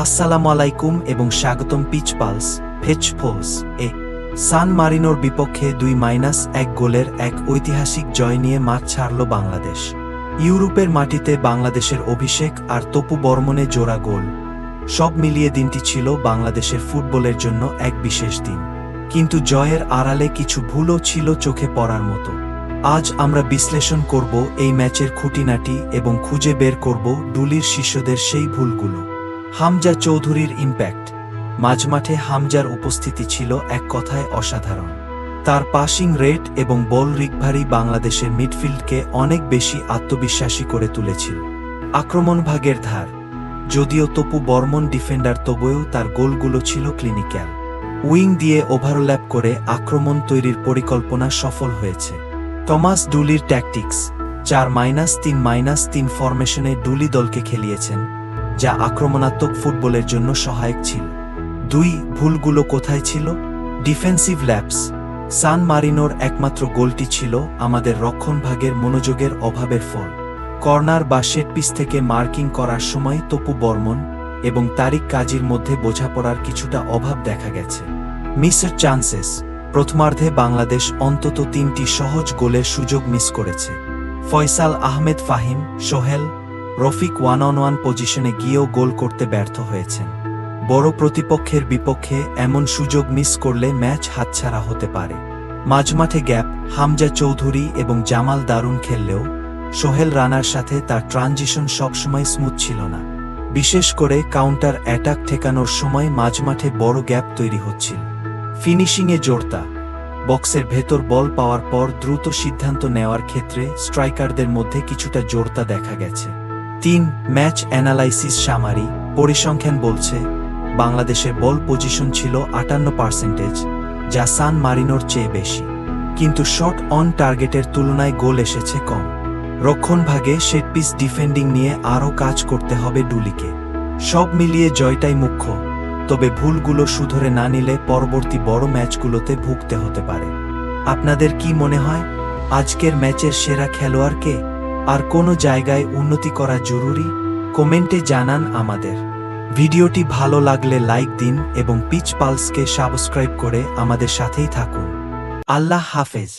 আসসালামু আলাইকুম এবং স্বাগতম পিচ পালস ফেচফোস এ। সান মারিনোর বিপক্ষে 2-1 গোলের এক ঐতিহাসিক জয় নিয়ে মাঠ ছাড়ল বাংলাদেশ। ইউরোপের মাটিতে বাংলাদেশের অভিষেক আর তপু বর্মনে জোড়া গোল, সব মিলিয়ে দিনটি ছিল বাংলাদেশের ফুটবলের জন্য এক বিশেষ দিন। কিন্তু জয়ের আড়ালে কিছু ভুলও ছিল চোখে পড়ার মতো। আজ আমরা বিশ্লেষণ করব এই ম্যাচের খুঁটিনাটি এবং খুঁজে বের করব ডুলির শিষ্যদের সেই ভুলগুলো। হামজা চৌধুরীর ইম্প্যাক্ট। মাঝমাঠে হামজার উপস্থিতি ছিল এক কথায় অসাধারণ। তার পাসিং রেট এবং বল রিকভারি বাংলাদেশের মিডফিল্ডকে অনেক বেশি আত্মবিশ্বাসী করে তুলেছিল। আক্রমণ ভাগের ধার। যদিও তপু বর্মন ডিফেন্ডার, তবুও তার গোলগুলো ছিল ক্লিনিক্যাল। উইং দিয়ে ওভারল্যাপ করে আক্রমণ তৈরির পরিকল্পনা সফল হয়েছে। Thomas ডুলির tactics. 4-3-3 ফরমেশনে ডুলি দলকে খেলিয়েছেন, যা আক্রমণাত্মক ফুটবলের জন্য সহায়ক ছিল। 2 ভুলগুলো কোথায় ছিল? Defensive lapse. সান মারিনোর একমাত্র গোলটি ছিল আমাদের রক্ষণভাগের মনোযোগের অভাবের ফল। কর্নার বা সেটপিস থেকে মার্কিং করার সময় তপু বর্মন এবং তারিক কাজীর মধ্যে বোঝাপড়ার কিছুটা অভাব দেখা গেছে। Missed chances. প্রথমার্ধে বাংলাদেশ অন্তত 3টি সহজ গোলের সুযোগ মিস করেছে। ফয়সাল আহমেদ ফাহিম, সোহেল, রফিক 1-on-1 পজিশনে গিয়েও গোল করতে ব্যর্থ হয়েছেন। বড় প্রতিপক্ষের বিপক্ষে এমন সুযোগ মিস করলে ম্যাচ হাতছাড়া হতে পারে। মাঝমাঠে গ্যাপ। হামজা চৌধুরী এবং জামাল দারুণ খেললেও সোহেল রানার সাথে তার ট্রানজিশন সবসময় স্মুথ ছিল না। বিশেষ করে কাউন্টার অ্যাটাক ঠেকানোর সময় মাঝমাঠে বড় গ্যাপ তৈরি হচ্ছিল। ফিনিশিংয়ে জোরতা। বক্সের ভেতর বল পাওয়ার পর দ্রুত সিদ্ধান্ত নেওয়ার ক্ষেত্রে স্ট্রাইকারদের মধ্যে কিছুটা জোরতা দেখা গেছে। 3 ম্যাচ অ্যানালাইসিস সামারি। পরিসংখ্যান বলছে বাংলাদেশের বল পজিশন ছিল 58%, যা সান মারিনোর চেয়ে বেশি। কিন্তু শট অন টার্গেটের তুলনায় গোল এসেছে কম। রক্ষণভাগে সেটপিস ডিফেন্ডিং নিয়ে আরও কাজ করতে হবে ডুলিকে। সব মিলিয়ে জয়টাই মুখ্য, তবে ভুলগুলো শুধরে না নিলে পরবর্তী বড় ম্যাচগুলোতে ভুগতে হতে পারে। আপনাদের কি মনে হয় আজকের ম্যাচের সেরা খেলোয়াড় কে? আর কোনো জায়গায় উন্নতি করা জরুরি? কমেন্টে জানান আমাদের। ভিডিওটি ভালো লাগলে লাইক দিন এবং পিচ পালসকে সাবস্ক্রাইব করে আমাদের সাথেই থাকুন। আল্লাহ হাফেজ।